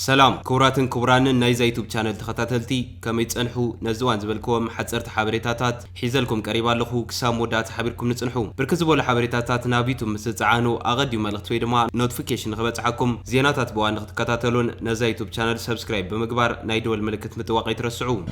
سلام كوراتن كبرانن نايزا يوتيوب channel تخاتاتلتي كما يتصنحو نزوان زبلكم حصرت حبريتاتات حيزلكم قريبا لخو كسام ودات حبركم نصنحو بركز بولا حبريتاتات نابيتو مسصعانو اغديو ملخت وي دما نوتيفيكيشن خبصحكم زيناتات بوان نتكاتاتلون نزا يوتيوب channel سبسكرايب بمغبار ناي دول ملكت متواقع يترسعو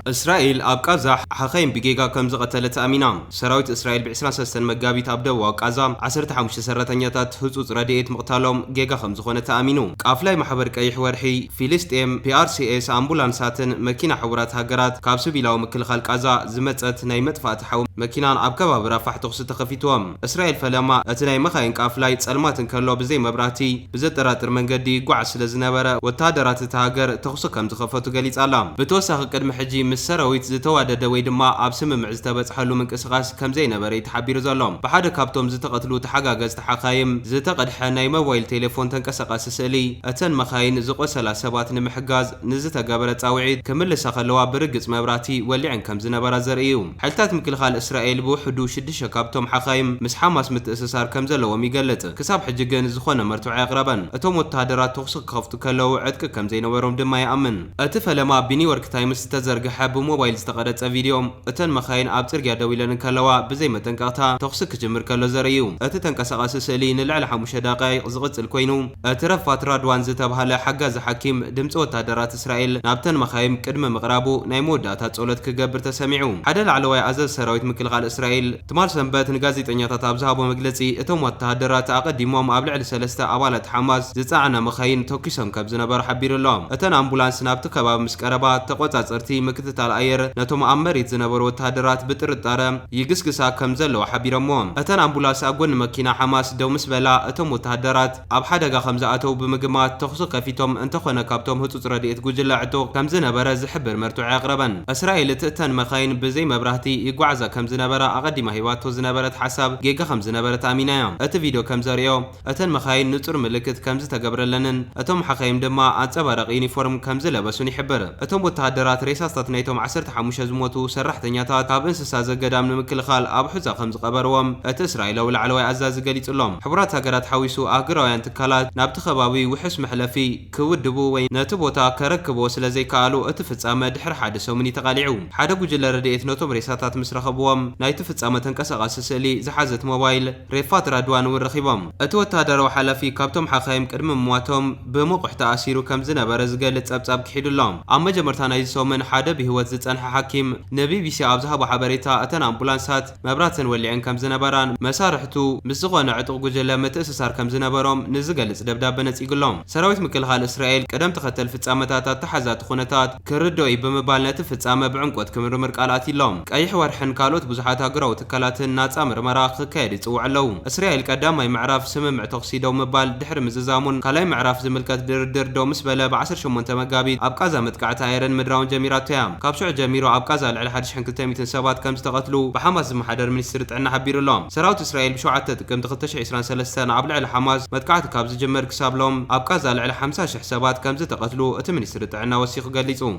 اسرائيل ابقازا حخيم بيجيغا كمز قتلت امينا سراويت اسرائيل ب23 مغابيت ابدوا قازا 15 سرتنياتات حصوص راديت مقتالهم جيغا خمز خونه امينو قافلاي محبر قيح ورحي فيلسطين PRCS امبولانساتن ماكينه حورات هاجرات كابسو بيلاو مكلخال قازا زمصت ناي مطفات حو ماكينان ابكباب رافح تخص تخفيتهم اسرائيل فلما اتناي مخاين قافلاي صلماتن كلو بزي مبراتي بزطراتر منغدي غعس سلازنبره وتادرات تهاجر تخص كم تخفتو غليصالا بتوسخ قدم حجي مسراويت زتوادد وي دما اب سمم زتبصحلو منقسقاس كم زي نبري تحبير زلوم بحد كابتوم زتقتلو تحغاغز تحخايم زتقدح ناي موبايل تليفون تنقسقاس سالي اتن مخاين زقسلا سبات نمحغاز نزتغبره صاوعيد كملس خلوا برغص مبراتي ولعن كم زنبره زريو حلتات مكلخال اسرائيل بوحدو 6 كابتوم حخايم مس حماس متاسسار كم زلوم يغلط كساب حججن زخونه مرتوع يقربن اتوم وتادرات تخص خفتو كلو عدك كم زي نبرهم دما يامن اتفلما بنيويورك تايمز تزرغح بموبايل استقرت فيديو اتن مخاين اب ترغيا دويلن كلوا بزي متنقاتا تخصك جمر كلو زريو اتتنقسقاس سالي نلعل 5 دقائق زقصل كوينو اترفات رادوان زتبهله حجاز حكيم دمص وتادرات اسرائيل نابتن مخايم قدم مقرابو ناي موداتا صولت كغبر تسمعو حدل علوي ازز سراويت مكلخال اسرائيل تمال سنبت نغازيطنياتات ابزهابو مغلصي اتم وتادرات اقديموم ابلعل 3 ابالات حماس زصعنا مخاين توكيسم كبزنبر حبيرلهم اتن امبولانس نابت كباب مسقربا تقوصاصرتي مكتتال اير نتوم امريت زنبر وتادرات بترطاره يغسغسا كمزلو حبيرموم اتن امبولانس اغون ماكينه حماس دو مسبلا اتم وتادرات اب حدغا خمزاتو بمغمات تخصو كفيتهم انت خونه كابتوم حصوص راديت غجلاعتو كمزنبر زحبر مرتوع يقربن اسرائيل تتن مخاين بزي مبراهتي يغعزا كمزنبر اقديما هيواتو زنبرت حساب جيغا خمزنبرت امينا ات فيديو كمزريو اتن مخاين نصر ملكت كمز تغبرلنن اتم حخايم دما اصبرق يونيفورم كمزلبسون يحبر اتم وتادرات ريساستات نيتوم 15 زموتو سرحتنياتات اب انسسا زغدام نمكلخال اب حزا خمز قبروم ات اسرائيل ولعلوي عزاز غليصلهم حبرات هاجرات حويسو اغراويان تكالات نابت خبابي وحس محلفي كودبو وي نتبوتا كركبو سلازي كالو اتفصامه دحر حد سومني تقاليعو حدا غجل رديت نوتوم ريساتات مسرخبوم ناي تفصامه تنقسقاس سالي زحازت موبايل ريفات رادوان ورخيبم اتوتادرو حلفي كابتوم حخايم قدم مواتوم بمقحتا اسيرو كم زنبر زغلص صبصاب كحيدلهم اما جمرتا ناي سومن حدا بهوت زصنح حكيم نبي بيسي ابزحبو حبريتا اتن امبولانسات مبراتن ولعن كم زنبران مسارحتو مسغونه عطق غجله متاسسار كم زنبروم نزغلص دبداب نصيغلهم سراويت مكلخال اسرائيل قدم تختل فصامتات تحزات خونتات كردوي بمبال نتفصامه بعنقوت كمرمر قالات يلهم قيح ورحن كالوت بزحات اغراو تكالاتن ناصا مرمرا كيد يصوعلو اسرائيل قداماي معرف سمم تخسيدو مبال دحر مززامون كلاي معرف زملكت دردر دو مسبله ب18 مغابيت ابقازا متقعتا ايرن مدراون جميراتيام كابشع جميرو ابقازا على 1200 سبات كم استقتلوا بحماس محدر منستر طعنا حبيرلهم سراوت اسرائيل بشوعته تقم 2023 ابلع حماس متقعت كابز جمر كسابلهم ابقازا على 50 سبات كم استقتلوا ات منستر طعنا وسيخ غليصو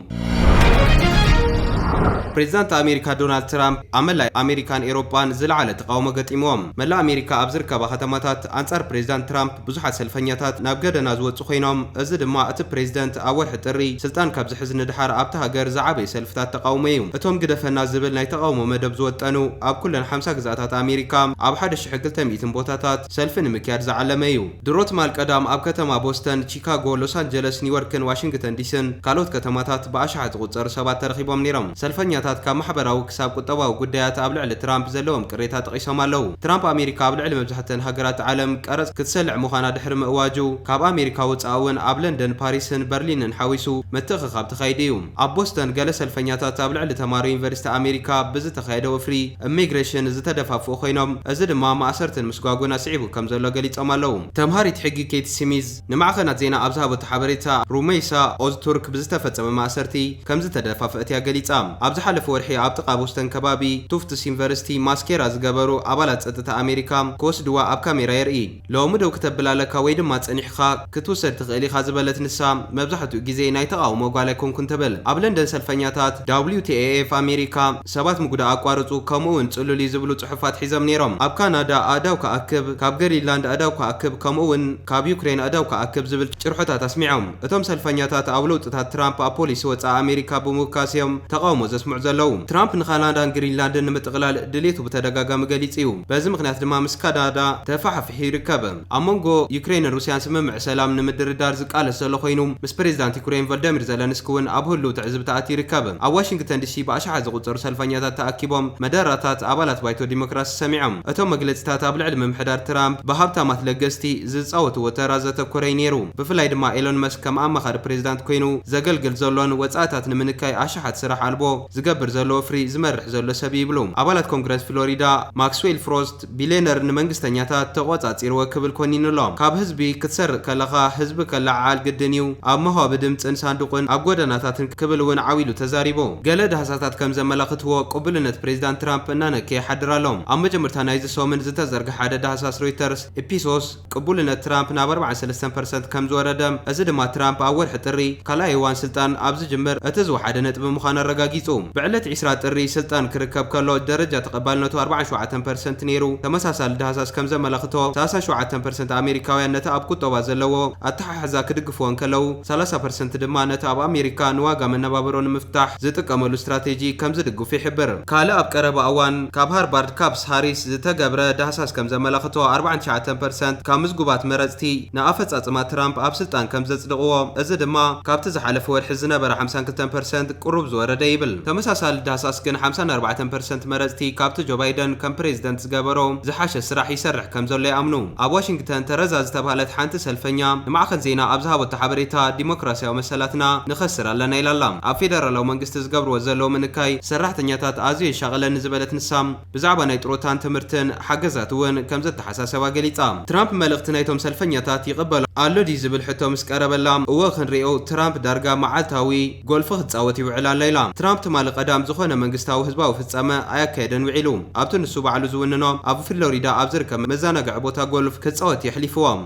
بريزيدنت امريكا دونالد ترامب عمل امريكان اوروبان زلعله تقاومه قطيمهم ملا امريكا ابزركبا ختماتات انصار بريزيدنت ترامب بزحات سلفنياتات ناب غدنا زوصو خوينهم از دما ات بريزيدنت اول حطري سلطان كابز حزن دحار ابتا هاجر زعبي سلفتات تقاوميهم اتهم قدفنا زبل ناي تقاومه مدب زوطنو اب كلن 50 غزاتات امريكا اب 1200 بوتاتات سلفن مكياد زعلميو دروت مال قدام اب كتما بوسطن شيكاغو لوس انجلس نيويورك واشنطن ديسن كالوت كتماتات باشعه قصر سبات ترخيبهم نيرم سلفنياتات كمحبراو كساب قطباو غدايات ابلع لترامب زلوم قريتات قيسهم الله ترامب امريكا ابلع لمبزحتن هاجرات عالم قرص كتسلع مخانا دحر مواجو كاب امريكا وصاون اب لندن باريسن برلين حويسو متخخاب تخايديوم اب بوسطن جلس الفنياتات ابلع لتماري يونيفرسيتي امريكا بز تخايدو فري اميغريشن زتدفافو خوينم ازد ما ماسرتن مسغاغونا صعيبو كم زلو غليصم الله تمهاري تحقي كيت سيميز نمعخنا زينا ابزابو تحبريتا روميسا اوز تورك بز تفصم ماسرتي كم زتدفافاتيا غليصام ابزح ዝሓለፈ ወርሒ ኣብ ጥቃ ቦስተን ከባቢ ቱፍትስ ዩኒቨርሲቲ ማስኬራ ዝገበሩ ኣባላት ጸጥታ ኣሜሪካ ክወስድዋ ኣብ ካሜራ የርኢ ሎሚ ደው ክትብላለካ ወይ ድማ ጸኒሕኻ ክትውሰድ ትኽእል ኢኻ ዝበለት ንሳ መብዛሕትኡ ግዜ ናይ ተቃውሞ ጓል ኣይኮንኩን ትብል ኣብ ለንደን ሰልፈኛታት WTAF ኣሜሪካ ሰባት ምጉዳእ ኣቋርጹ ከምኡውን ጽሉል ዝብሉ ጽሑፋት ሒዞም ነይሮም ኣብ ካናዳ ኣዳው ከኣክብ ካብ ግሪንላንድ ኣዳው ከኣክብ ከምኡውን ካብ ዩክሬን ኣዳው ከኣክብ ዝብል ጭርሖታት ኣስሚዖም እቶም ሰልፈኛታት ኣብ ለውጥታት ትራምፕ ኣብ ፖሊሲ ወጻኢ ኣሜሪካ ብምውካስዮም ተቃውሞ ዘስምዑ ዘለው ትራምፕ ንካናዳን ግሪንላንድን ንምጥቕላል ድሌቱ ብተደጋጋሚ ገሊጹ እዩ በዚ ምክንያት ድማ ምስ ካናዳ ተፋሓፊሑ ይርከብ ኣብ መንጎ ዩክሬንን ሩስያን ስምምዕ ሰላም ንምድርዳር ዝቃለስ ዘሎ ኮይኑ ምስ ፕሬዚዳንት ዩክሬን ቮልደሚር ዘለንስኪ እውን ኣብ ህልው ትዕዝብታት ይርከብ ኣብ ዋሽንግተን ዲሲ ብኣሽሓት ዝቁፀሩ ሰልፈኛታት ተኣኪቦም መደራታት ኣባላት ባይቶ ዲሞክራሲ ሰሚዖም እቶም መግለጽታት ኣብ ልዕሊ ምምሕዳር ትራምፕ ብሃብታማት ለገስቲ ዝፃወትዎ ተራ ዘተኮረ ነይሩ ብፍላይ ድማ ኤሎን መስክ ከም ኣማኻሪ ፕሬዚዳንት ኮይኑ ዘገልግል ዘሎን ወጻእታት ንምንካይ ኣሽሓት ስራሕ ኣልቦ ዝገብር ዘሎ ፍሪ ዝመርሕ ዘሎ ሰብ ይብሉ ኣባላት ኮንግረስ ፍሎሪዳ ማክስዌል ፍሮስት ቢሊዮነር ንመንግስተኛታት ተቆጻጺርዎ ክብል ኮኒኑሎም ካብ ህዝቢ ክትሰርቕ ከለኻ ህዝቢ ከለዓል ግድን እዩ ኣብ መሃብ ድምፅን ሳንዱቕን ኣብ ጎደናታትን ክብል እውን ዓዊሉ ተዛሪቦ ገለ ዳሃሳታት ከም ዘመላኽትዎ ቅቡልነት ፕሬዚዳንት ትራምፕ እናነከ ይሓድራሎም ኣብ መጀመርታ ናይዚ ሶምን ዝተዘርግሐ ሓደ ዳሃሳስ ሮይተርስ ኢፒሶስ ቅቡልነት ትራምፕ ናብ 43% ከም ዝወረደ እዚ ድማ ትራምፕ ኣብ ወርሒ ጥሪ ካልኣይ እዋን ስልጣን ኣብ ዝጅምር እቲ ዝወሓደ ነጥቢ ምዃኑ ኣረጋጊጹ ብዕለት 20 ጥሪ ስልጣን ክርከብ ከሎ ደረጃ ተቐባልነቱ 47% ነይሩ ተመሳሳሊ ዳሃሳስ ከም ዘመላኽቶ 37% ኣሜሪካውያን ነቲ ኣብ ቁጠባ ዘለዎ ኣተሓሕዛ ክድግፍዎን ከለው 30% ድማ ነቲ ኣብ ኣሜሪካ ንዋጋ መነባበሮ ንምፍታሕ ዝጥቀመሉ ስትራቴጂ ከም ዝድግፉ ይሕብር ካልእ ኣብ ቀረባ እዋን ካብ ሃርቫርድ ካፕስ ሃሪስ ዝተገብረ ዳሃሳስ ከም ዘመላኽቶ 49% ካብ ምዝጉባት መረፅቲ ንኣፈጻጽማ ትራምፕ ኣብ ስልጣን ከም ዘጽድቕዎ እዚ ድማ ካብቲ ዝሓለፈ ወርሒ ዝነበረ 52% ቁሩብ ዝወረደ ይብል ተመሳሳሊ ዳሃሳስ ግን 54% መረፅቲ ካብቲ ጆ ባይደን ከም ፕሬዚደንት ዝገበሮ ዝሓሸ ስራሕ ይሰርሕ ከም ዘሎ ይኣምኑ ኣብ ዋሽንግተን ተረዛ ዝተባሃለት ሓንቲ ሰልፈኛ ንማዕከን ዜና ኣብ ዝሃበቶ ሓበሬታ ዲሞክራሲያዊ መሰላትና ንኸስር ኣለና ኢላላ ኣብ ፌደራላዊ መንግስቲ ዝገብርዎ ዘለዉ ምንካይ ሰራሕተኛታት ኣዝዩ ይሻቐለን ዝበለት ንሳም ብዛዕባ ናይ ጥሮታን ትምህርትን ሓገዛት እውን ከም ዘተሓሳሰባ ገሊጻ ትራምፕ መልእኽቲ ናይቶም ሰልፈኛታት ይቕበሉ ኣሎ ዲ ዝብል ሕቶ ምስ ቀረበላ እወ ክንሪኦ ትራምፕ ዳርጋ መዓልታዊ ጎልፊ ክጻወት ይውዕል ኣሎ ኢላ ትራምፕ ትማሊ ቀዳም ዝኾነ መንግስታዊ ህዝባዊ ፍጻመ ኣያካየደን ውዒሉ ኣብቲ ንሱ ባዕሉ ዝውንኖ ኣብ ፍሎሪዳ ኣብ ዝርከብ መዘናግዒ ቦታ ጎልፍ ክጻወት የሕሊፍዎም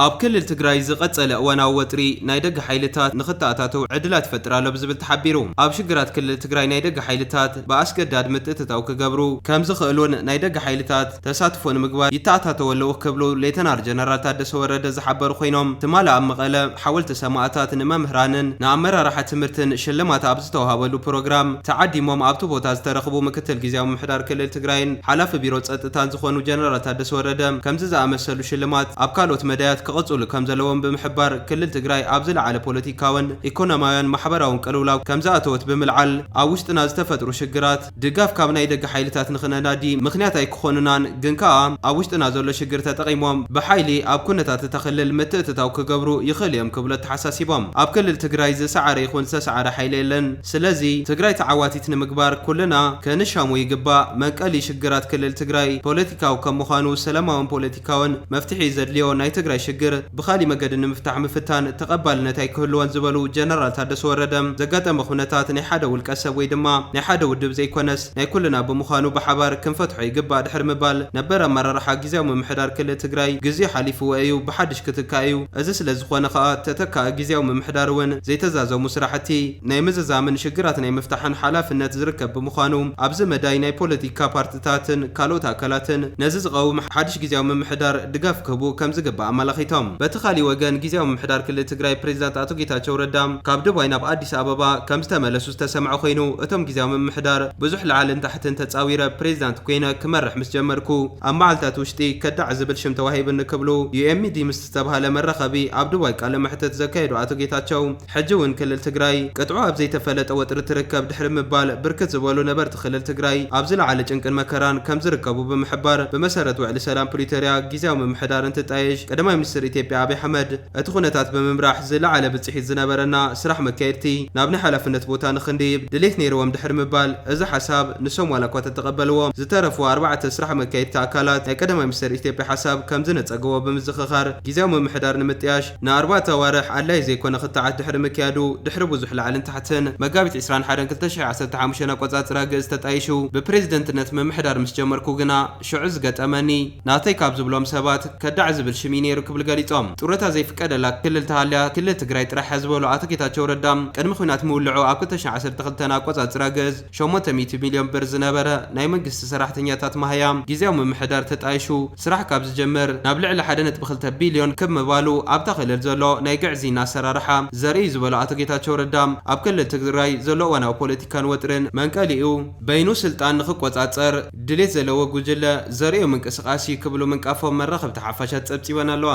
ኣብ ክልል ትግራይ ዝቐጸለ እዋናዊ ወጥሪ ናይ ደገ ሓይልታት ንኽተኣታተው ዕድላት ይፈጥራሎ ብዝብል ተሓቢሩ ኣብ ሽግራት ክልል ትግራይ ናይ ደገ ሓይልታት ብኣስገዳድ ምትእትታው ክገብሩ ከም ዝኽእሉን ናይ ደገ ሓይልታት ተሳትፎ ንምግባር ይተኣታተው ኣለዉ ክብሉ ሌተናል ጀነራል ታደሰ ወረደ ዝሓበሩ ኮይኖም ትማሊ ኣብ መቐለ ሓወልቲ ሰማዕታት ንመምህራንን ንኣመራርሓ ትምህርትን ሽልማት ኣብ ዝተዋሃበሉ ፕሮግራም ተዓዲሞም ኣብቲ ቦታ ዝተረኽቡ ምክትል ግዜያዊ ምምሕዳር ክልል ትግራይን ሓላፊ ቢሮ ጸጥታን ዝኾኑ ጀነራል ታደሰ ወረደ ከምዚ ዝኣመሰሉ ሽልማት ኣብ ካልኦት መዳያት ክቕጽሉ ከም ዘለዎም ብምሕባር ክልል ትግራይ ኣብ ዝለዓለ ፖለቲካውን ኢኮኖሚያውን ማሕበራውን ቅልውላው ከም ዝኣተወት ብምልዓል ኣብ ውሽጥና ዝተፈጥሩ ሽግራት ድጋፍ ካብ ናይ ደገ ሓይልታት ንኽነናዲ ምክንያት ኣይክኾኑናን ግን ከዓ ኣብ ውሽጥና ዘሎ ሽግር ተጠቒሞም ብሓይሊ ኣብ ኩነታት ተኽልል ምትእትታው ክገብሩ ይኽእል እዮም ክብሎ ተሓሳሲቦም ኣብ ክልል ትግራይ ዝሰዓረ ይኹን ዝተሰዓረ ሓይሊ የለን ስለዚ ትግራይ ተዓዋቲት ንምግባር ኩልና ከንሻሙ ይግባእ መንቀሊ ሽግራት ክልል ትግራይ ፖለቲካዊ ከም ምዃኑ ሰላማውን ፖለቲካውን መፍትሒ ዘድልዮ ናይ ትግራይ ሽግር ብኻሊ መገዲ ንምፍታሕ ምፍታን ተቐባልነት ኣይክህልዎን ዝበሉ ጀነራል ታደሰ ወረደ ዘጋጠመ ኩነታት ናይ ሓደ ውልቀ ሰብ ወይ ድማ ናይ ሓደ ውድብ ዘይኮነስ ናይ ኩልና ብምዃኑ ብሓባር ክንፈትሖ ይግባእ ድሕሪ ምባል ነበር ኣመራርሓ ግዜያዊ ምምሕዳር ክልል ትግራይ ግዜ ሓሊፍዎ እዩ ብሓድሽ ክትካእ እዩ እዚ ስለ ዝኾነ ከዓ ተተካእ ግዜያዊ ምምሕዳር እውን ዘይተዛዘሙ ስራሕቲ ናይ ምዝዛምን ሽግራት ናይ ምፍታሕን ሓላፍነት ዝርከብ ብምዃኑ ኣብዚ መዳይ ናይ ፖለቲካ ፓርቲታትን ካልኦት ኣካላትን ነዚ ዝቐውም ሓድሽ ግዜያዊ ምምሕዳር ድጋፍ ክህቡ ከም ዝግባእ ኣመላኺቶም በቲ ኻሊእ ወገን ግዜያዊ ምምሕዳር ክልል ትግራይ ፕሬዚዳንት ኣቶ ጌታቸው ረዳ ካብ ዱባይ ናብ ኣዲስ ኣበባ ከም ዝተመለሱ ዝተሰምዐ ኮይኑ እቶም ግዜያዊ ምምሕዳር ብዙሕ ላዕልን ታሕትን ተጻዊረ ፕሬዚዳንት ኮይነ ክመርሕ ምስ ጀመርኩ ኣብ መዓልታት ውሽጢ ከዳዕ ዝብል ሽም ተዋሂብኒ ክብሉ ዩኤምዲ ምስ ዝተባሃለ መራኸቢ ኣብ ዱባይ ቃለ መሕተት ዘካየዱ ኣቶ ጌታቸው ሕጂ እውን ክልል ትግራይ ቅጥዑ ኣብ ዘይተፈለጠ ወጥሪ ትርከብ ድሕሪ ምባል ብርክት ዝበሉ ነበርቲ ክልል ትግራይ ኣብ ዝለዓለ ጭንቅን መከራን ከም ዝርከቡ ብምሕባር ብመሰረት ውዕሊ ሰላም ፕሪቶርያ ግዜያዊ ምምሕዳር እንትጣየሽ ቀዳማይ ሚኒስትር ኢትዮጵያ አብይ አሕመድ እቲ ኩነታት ብምምራሕ ዝለዓለ ብጽሒት ዝነበረና ስራሕ መካየድቲ ናብ ናይ ሓላፍነት ቦታ ንኽንዲብ ድሌት ነይርዎም ድሕሪ ምባል እዚ ሓሳብ ንሶም ዋላ እኳ ተተቐበልዎም ዝተረፉ 4 ስራሕ መካየድቲ ኣካላት ናይ ቀዳማይ ሚኒስትር ኢትዮጵያ ሓሳብ ከም ዝነጸግዎ ብምዝኽኻር ጊዜያዊ ምምሕዳር ንምጥያሽ ን4 ወርሕ ኣድላይ ዘይኮነ ክትዓት ድሕሪ ምክያዱ ድሕሪ ብዙሕ ላዕልን ታሕትን መጋቢት 21 2015 ኣቆጻጽራ ግእዝ ተጣይሹ ብፕሬዝደንትነት ምምሕዳር ምስ ጀመርኩ ግና ሽዑ ዝገጠመኒ ናተይ ካብ ዝብሎም ሰባት ከዳዕ ዝብል ሽሚ ነይሩ ክብል ገሊጾም ጡረታ ዘይፍቀደላ ክልል ተሃልያ ክልል ትግራይ ጥራሕ ዝበሉ ኣቶ ጌታቸው ረዳም ቅድሚ ኩናት ምውልዑ ኣብ 2012 ኣቆጻጽራ ግእዝ 800 ሚልዮን ብር ዝነበረ ናይ መንግስቲ ሰራሕተኛታት ማህያም ጊዜያዊ ምምሕዳር ተጣይሹ ስራሕ ካብ ዝጀመር ናብ ልዕሊ 1.2 ቢልዮን ከም ምባሉ ኣብታ ክልል ዘሎ ናይ ግዕዚና ኣሰራርሓ ዘርኢ ዝበሉ ኣቶ ጌታቸው ረዳም ኣብ ክልል ትግራይ ዘሎ ወናዊ ፖለቲካን ወጥርን መንቀሊኡ በይኑ ስልጣን ንኽቆጻጸር ድሌት ዘለዎ ጉጅለ ዘርእዮ ምንቅስቃሲ ክብሉ ምንቃፎም መራኸብቲ ሓፋሻት ጸብጺበን ኣለዋ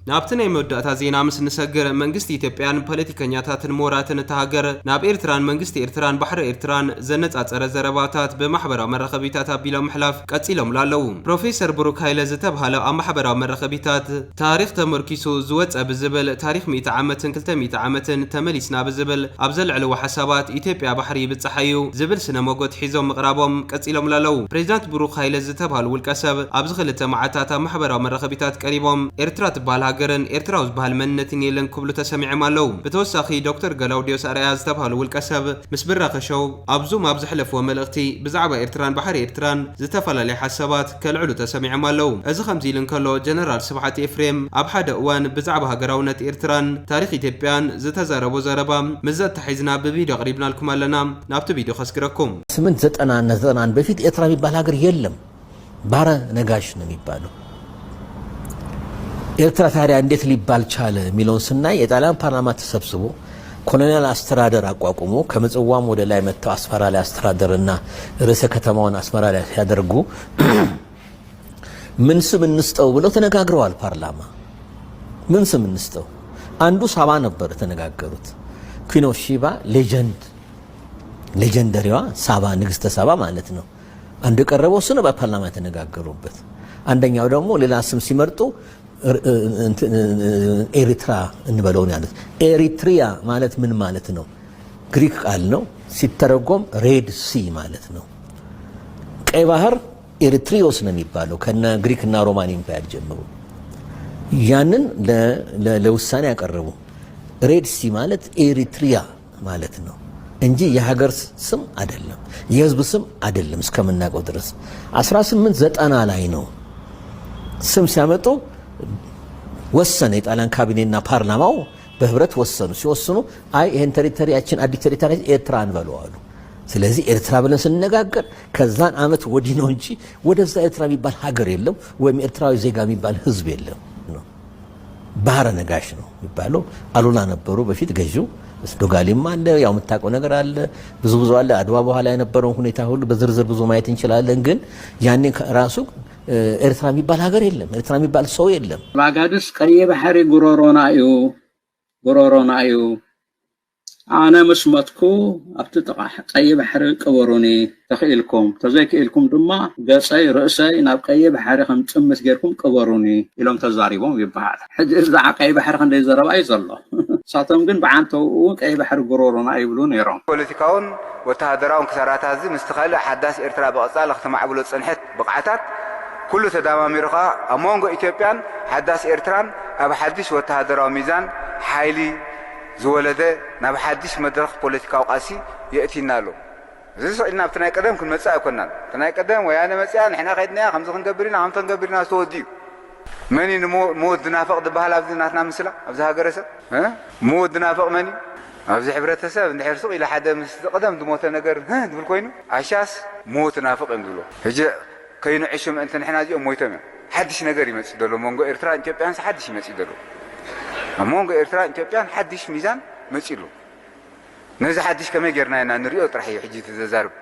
ናብቲ ናይ መወዳእታ ዜና ምስ ንሰግር መንግስቲ ኢትዮጵያን ፖለቲከኛታትን ሞራትን ተሃገር ናብ ኤርትራን መንግስቲ ኤርትራን ባሕሪ ኤርትራን ዘነጻጸረ ዘረባታት ብማሕበራዊ መራኸቢታት ኣቢሎም ምሕላፍ ቀጺሎም ላለው ፕሮፌሰር ብሩክ ሃይለ ዝተባሃለ ኣብ ማሕበራዊ መራኸቢታት ታሪኽ ተመርኪሱ ዝወፀ ብዝብል ታሪኽ 100 ዓመትን 200 ዓመትን ተመሊስና ብዝብል ኣብ ዘልዕልዎ ሓሳባት ኢትዮጵያ ባሕሪ ይብጽሓዩ ዝብል ስነ ሞጎት ሒዞም ምቕራቦም ቀጺሎም ላለው ፕሬዝዳንት ብሩክ ሃይለ ዝተባሃሉ ውልቀ ሰብ ኣብዚ ክልተ መዓልታት ኣብ ማሕበራዊ መራኸቢታት ቀሪቦም ኤርትራ ትባሃል ሃገርን ኤርትራዊ ዝበሃል መንነትን የለን ክብሉ ተሰሚዖም ኣለው ብተወሳኺ ዶክተር ገላውዲዮስ ኣርኣያ ዝተባሃሉ ውልቀ ሰብ ምስ ብራኸሸው ኣብዙም ኣብ ዝሕለፍዎ መልእኽቲ ብዛዕባ ኤርትራን ባሕሪ ኤርትራን ዝተፈላለዩ ሓሳባት ከልዕሉ ተሰሚዖም ኣለው እዚ ከምዚ ኢሉ እንከሎ ጀነራል ስብሓት ኤፍሬም ኣብ ሓደ እዋን ብዛዕባ ሃገራውነት ኤርትራን ታሪኽ ኢትዮጵያን ዝተዛረቦ ዘረባ ምዘት ተሒዝና ብቪድዮ ኣቕሪብናልኩም ኣለና ናብቲ ቪድዮ ከስግረኩም 899 በፊት ኤርትራ የሚባል ሀገር የለም ባረ ነጋሽ ነው የሚባለው ኤርትራ ታዲያ እንዴት ሊባል ቻለ ሚሊዮን ስናይ የጣሊያን ፓርላማ ተሰብስቦ ኮሎኒያል አስተዳደር አቋቁሞ ከመጽዋም ወደ ላይ መጥተው አስመራ ላይ አስተዳደርና ርዕሰ ከተማውን አስመራ ላይ ያደርጉ ምን ስም እንስጠው ብለው ተነጋግረዋል ፓርላማ ምን ስም እንስጠው አንዱ ሳባ ነበር ተነጋገሩት ኩዊን ኦፍ ሺባ ሌጀንደሪዋ ሳባ ንግስተ ሳባ ማለት ነው አንዱ ቀረበው እሱ ነው በፓርላማ ተነጋገሩበት አንደኛው ደግሞ ሌላ ስም ሲመርጡ ኤሪትራ እንበለውን ያሉት ኤሪትሪያ ማለት ምን ማለት ነው ግሪክ ቃል ነው ሲተረጎም ሬድ ሲ ማለት ነው ቀይ ባህር ኤሪትሪዮስ ነው የሚባለው ከነ ግሪክ እና ሮማን ኢምፓየር ጀምሮ ያንን ለውሳኔ ያቀርቡ ሬድ ሲ ማለት ኤሪትሪያ ማለት ነው እንጂ የሀገር ስም አይደለም የህዝብ ስም አይደለም እስከምናውቀው ድረስ 1890 ላይ ነው ስም ሲያመጡ ወሰነ የጣሊያን ካቢኔና ፓርላማው በህብረት ወሰኑ ሲወስኑ አይ ይሄን ቴሪቶሪያችን አዲስ ቴሪቶሪ ኤርትራ እንበለዋሉ ስለዚህ ኤርትራ ብለን ስንነጋገር ከዛን አመት ወዲህ ነው እንጂ ወደዛ ኤርትራ የሚባል ሀገር የለም ወይም ኤርትራዊ ዜጋ የሚባል ህዝብ የለም ነው ባህረ ነጋሽ ነው የሚባለው አሉላ ነበሩ በፊት ገዢው ዶጋሊም አለ ያው የምታውቀው ነገር አለ ብዙ አለ አድዋ በኋላ የነበረው ሁኔታ ሁሉ በዝርዝር ብዙ ማየት እንችላለን ግን ያኔ ራሱ ኤርትራ የሚባል ሀገር የለም ኤርትራ የሚባል ሰው የለም ባጋድስ ቀይ ባህሪ ጉሮሮና እዩ አነ መስመትኩ አብትጠቃ ቀይ ባህሪ ቀበሩኒ ተخيلكم ተዘይክኢልኩም ድማ ገጸይ ርእሰይ ናብ ቀይ ባህሪ ከም ጽምት ጌርኩም ቀበሩኒ ኢሎም ተዛሪቦም ይባሃል ሕጂ እዛ ቀይ ባህሪ ክንደይ ዘረባ ይዘሎ ሳቶም ግን በዓንተው ቀይ ባህሪ ጉሮሮና ይብሉ ነይሮም ፖለቲካውን ወተሃደራውን ክሰራታዚ ምስተኻለ ሓዳስ ኤርትራ በቀጻል ከተማዕብሎ ጽንሐት ብቕዓታት ኩሉ ተዳማሚርኻ ኣሞንጎ ኢትዮጵያን ሓዳስ ኤርትራን ኣብ ሓድሽ ወተሃደራዊ ሚዛን ሓይሊ ዝወለደ ናብ ሓድሽ መድረኽ ፖለቲካዊ ቃሲ የእቲናሉ እዚ ሰኢልና ኣብቲ ናይ ቀደም ክንመጽእ ኣይኮናን እቲ ናይ ቀደም ወያነ መጽያ ንሕና ኸይድናያ ከምዚ ክንገብርና ከምቲ ክንገብርና ዝተወድዩ መኒ ንሞት ዝናፈቕ ዝበሃል ኣብዚ ናትና ምስላ ኣብዚ ሃገረሰብ ሞት ዝናፈቕ መኒ ኣብዚ ሕብረተሰብ እንድሕር ሱቕ ኢላ ሓደ ምስ ቀደም ዝሞተ ነገር ዝብል ኮይኑ ኣሻስ ሞት ናፈቕ እዮም ዝብሎ ሕጂ ከይንዕሹ ምእንቲ ንሕና እዚኦም ሞይቶም እዮም ሓድሽ ነገር ይመጽእ ደሎ መንጎ ኤርትራ ኢትዮጵያን ሓድሽ ይመጽእ ደሎ መንጎ ኤርትራ ኢትዮጵያን ሓድሽ ሚዛን መጽኢሉ ነዚ ሓድሽ ከመይ ጌርና ኢና ንሪኦ ጥራሕ እዩ ሕጂ ተዘዛርብ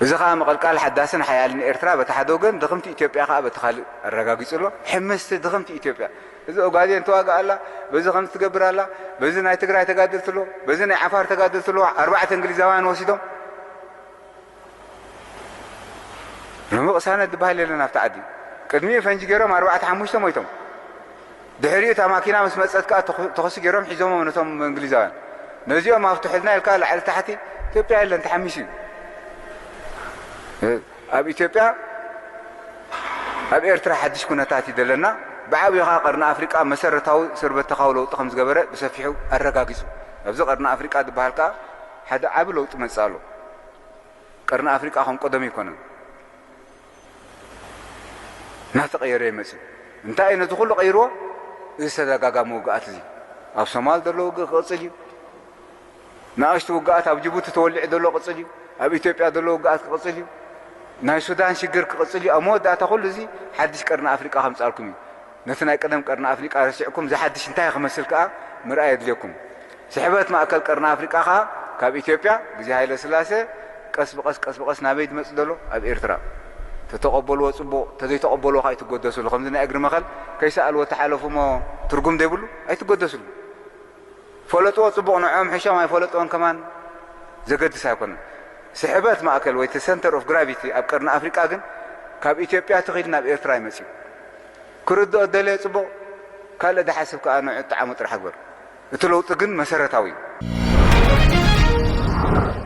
እዚ ከዓ መቐልቃል ሓዳስን ሓያልን ኤርትራ በቲ ሓደ ወገን ድኽምቲ ኢትዮጵያ ከዓ በቲ ካልእ ኣረጋጊጹሎ ሕምስቲ ድኽምቲ ኢትዮጵያ እዚ ኦጋዴን ተዋግእ ኣላ በዚ ከምዚ ትገብር ኣላ በዚ ናይ ትግራይ ተጋድልትሎ በዚ ናይ ዓፋር ተጋድልትሎ 4 እንግሊዛውያን ወሲዶም ንምቕሳነ ዝበሃል የለን ኣብቲ ዓዲ ቅድሚ ፈንጂ ገይሮም 4-5 ሞይቶም ድሕሪኡ እታ ማኪና ምስ መፀት ከዓ ተኸሲ ገይሮም ሒዞሞም ነቶም እንግሊዛውያን ነዚኦም ኣፍትሑልና ኢልካ ላዕሊ ታሕቲ ኢትዮጵያ የለን ተሓሚስ እዩ ኣብ ኢትዮጵያ ኣብ ኤርትራ ሓድሽ ኩነታት እዩ ዘለና ብዓብይኻ ቀርኒ ኣፍሪቃ መሰረታዊ ስርበተኻዊ ለውጢ ከም ዝገበረ ብሰፊሑ ኣረጋጊፁ ኣብዚ ቀርኒ ኣፍሪቃ ዝበሃል ከዓ ሓደ ዓብ ለውጢ መፅእ ኣሎ ቀርኒ ኣፍሪቃ ከም ቀደም ይኮነን እናተቐየረ ይመፅእ እንታይ ነዚ ኩሉ ቀይርዎ እዚ ተደጋጋሚ ውግኣት እዚ ኣብ ሶማል ዘሎ ውግእ ክቕፅል እዩ ንኣሽቲ ውግኣት ኣብ ጅቡቲ ተወሊዑ ዘሎ ቅፅል እዩ ኣብ ኢትዮጵያ ዘሎ ውግኣት ክቕፅል እዩ ናይ ሱዳን ሽግር ክቕፅል እዩ ኣብ መወዳእታ ኩሉ እዚ ሓድሽ ቀርኒ ኣፍሪቃ ከምፃልኩም እዩ ነቲ ናይ ቀደም ቀርኒ ኣፍሪቃ ረሲዕኩም ዝሓድሽ እንታይ ክመስል ከዓ ምርኣይ የድልየኩም ስሕበት ማእከል ቀርኒ ኣፍሪቃ ከዓ ካብ ኢትዮጵያ ግዜ ሃይለ ስላሴ ቀስ ብቀስ ናበይ ድመፅእ ዘሎ ኣብ ኤርትራ ተተቐበልዎ ፅቡቕ ተዘይተቐበልዎ ከዓ ኣይትጎደስሉ ከምዚ ናይ እግሪ መኸል ከይሰኣልዎ ተሓለፉ ሞ ትርጉም ዘይብሉ ኣይትጎደስሉ ፈለጥዎ ፅቡቕ ንዖም ሕሾም ኣይፈለጥዎን ከማን ዘገድስ ኣይኮነን ስሕበት ማእከል ወይ ሰንተር ኦፍ ግራቪቲ ኣብ ቀርኒ ኣፍሪቃ ግን ካብ ኢትዮጵያ ትኺድ ናብ ኤርትራ ይመፅእ ክርድኦ ደለየ ፅቡቕ ካልእ ዝሓስብ ከዓ ንዑ ጣዕሙ ጥራሕ ግበር እቲ ለውጢ ግን መሰረታዊ